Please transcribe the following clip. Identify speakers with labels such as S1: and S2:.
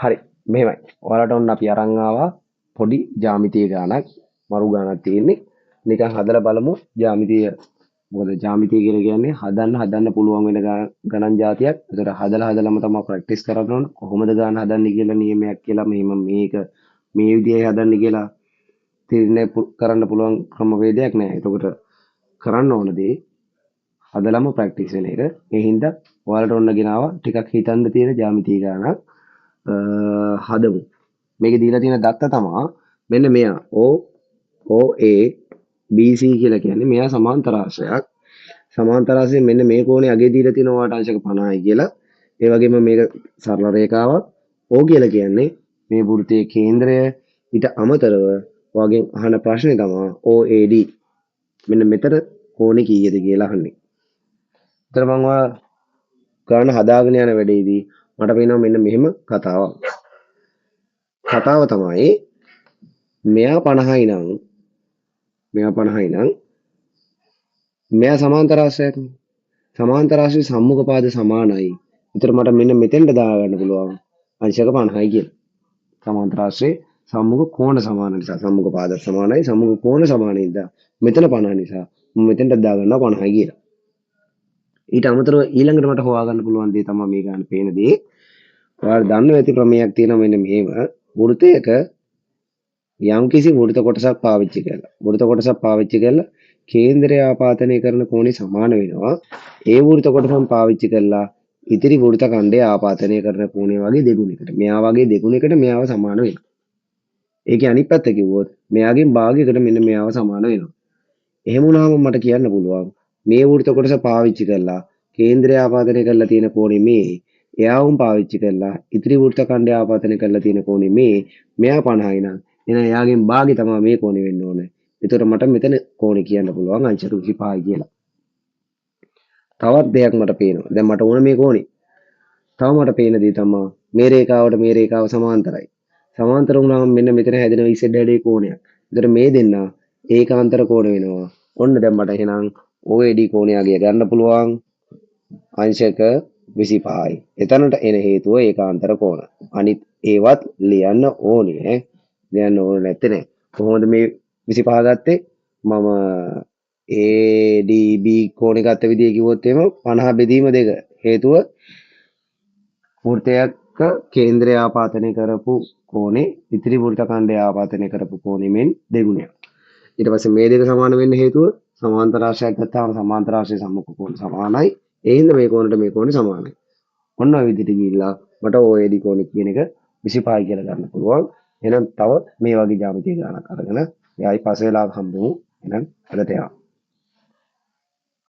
S1: හරි මෙහෙමයි. ඔයාලට ඔන්න අපි අරන් ආවා පොඩි ජ්‍යාමිතිය ගානක් මරු ගානක් තියෙන්නේ. නිකන් හදලා බලමු ජ්‍යාමිතිය. මොකද ජ්‍යාමිතිය කියලා කියන්නේ හදන්න පුළුවන් වෙන ගණන් જાතියක්. ඒතර හදලම තමයි ප්‍රැක්ටිස් කරන්න ඕන. කොහොමද ගාන හදන්නේ කියලා නියමයක් කියලා මෙහෙම මේක මේ විදිහේ හදන්නේ කියලා තීරණය කරන්න පුළුවන් ක්‍රමවේදයක් නෑ. එතකොට කරන්න ඕන දේ හදලම ප්‍රැක්ටිස් වෙන එක. ඒ හින්දා ඔයාලට ඔන්න ගෙනාවා ටිකක් හිතන්න තියෙන ජ්‍යාමිතිය ගානක්. හදමු. මේකේ දීලා තියෙන දත්ත තමා මෙන්න මෙයා OA BC කියලා කියන්නේ මෙයා සමාන්තර ආශ්‍රයක්. සමාන්තර ආශ්‍රයෙන් මෙන්න මේ කෝණේ අගේ දීලා තියෙන ඔයාට අංශක 50යි කියලා. ඒ වගේම මේක සරල රේඛාවක්. O කියලා කියන්නේ මේ වෘත්තයේ කේන්ද්‍රය ඊට අමතරව ඔයගෙන් අහන ප්‍රශ්නේ තමයි OAD. මෙන්න මෙතන කෝණේ කීයද කියලා අහන්නේ. ඒතර මම ඔයා ගාන හදාගෙන යන වැඩේදී මට පේනවා මෙන්න මෙහෙම කතාවක්. කතාව තමයි මෙයා 50යි නම් මෙයා සමාන්තර ආශ්‍රයක්නේ. සමාන්තර ආශ්‍රය සම්මුඛ පාද සමානයි. ඒතර මට මෙන්න මෙතෙන්ට දාගන්න පුළුවන් අංශක 50යි කියලා. සමාන්තර ආශ්‍රය සම්මුඛ කෝණ සමාන නිසා සම්මුඛ පාද සමානයි සම්මුඛ කෝණ සමාන නිසා මෙතන 50 නිසා මම මෙතෙන්ට දාගන්නවා 50යි කියලා. ඊට අමතරව ඊළඟට මට හොයාගන්න පුළුවන් දේ තමයි මේ ගන්න පේන දේ. ඔයාලා දන්න ඇති ප්‍රමේයක් තියෙනවා මෙන්න මෙහෙම. වෘත්තයක යම්කිසි වෘත්ත කොටසක් පාවිච්චි කරලා කේන්ද්‍රය ආපාදනය කරන කෝණය සමාන වෙනවා. ඒ වෘත්ත කොටසම පාවිච්චි කරලා ඉතිරි වෘත්ත ඛණ්ඩය ආපාදනය කරන කෝණය වගේ දෙගුණයකට. මෙයා වගේ දෙගුණයකට මෙයාව සමාන වෙනවා. ඒකේ අනිත් පැත්ත කිව්වොත් මෙයාගෙන් භාගයකට මෙන්න මෙයාව සමාන වෙනවා. එහෙම වුණාම මට කියන්න පුළුවන් මේ වෘත්ත කොටස පාවිච්චි කරලා කේන්ද්‍රය ආපාදනය කරලා තියෙන කෝණය මේ. එයාවුන් පාවිච්චි කරලා ඉතිරි වෘත්ත ඛණ්ඩය ආපාදනය කරලා තියෙන කෝණය මේ. මෙයා 50යි නම් එහෙනම් එයාගෙන් භාගය තමයි මේ කෝණය වෙන්න ඕනේ. ඒතකොට මට මෙතන කෝණය කියන්න පුළුවන් අංශක 25යි කියලා. තවත් දෙයක් මට පේනවා. දැන් මට ඕන මේ කෝණය. තව මට පේන දේ තමයි මේ රේඛාවට මේ රේඛාව සමාන්තරයි. සමාන්තර වුණාම මෙන්න මෙතන හැදෙන Z හැඩේ කෝණයක්. ඒතර මේ දෙන්න ඒකාන්තර කෝණ වෙනවා. ඔන්න දැන් මට එහෙනම් OAD කෝණයගේ ගන්න පුළුවන් අංශක 25යි. එතනට එන හේතුව ඒකාන්තර කෝණ. අනිත් ඒවත් ලියන්න ඕනේ. ලියන්න ඕනේ නැත්තේ නෑ. කොහොමද මේ 25 ගත්තේ? මම ADB කෝණේ ගත්ත විදිය කිව්වොත් එහෙම 50 බෙදීම 2. හේතුව වෘත්තයක කේන්ද්‍රය ආපාදනය කරපු කෝණේ ඉතිරි වෘත්ත ඛණ්ඩය ආපාදනය කරපු කෝණෙමින් දෙගුණයක්. ඊට පස්සේ මේ දෙක සමාන වෙන්න හේතුව සමාන්තර ආශ්‍රයක් ගත්තාම සමාන්තර ආශ්‍රය සම්මුඛ කෝණ සමානයි. ඒ හින්දා මේ කෝණයට මේ කෝණය සමානයි. ඔන්න ඔය විදිහට ගිහිල්ලා මට OAD කෝණය කියන එක 25 කියලා ගන්න පුළුවන්. එහෙනම් තව මේ වගේ ජ්‍යාමිතිය ගානක් අරගෙන එයායි පස්සේ වෙලාවක හම්බෙමු. එහෙනම් අදට යනවා.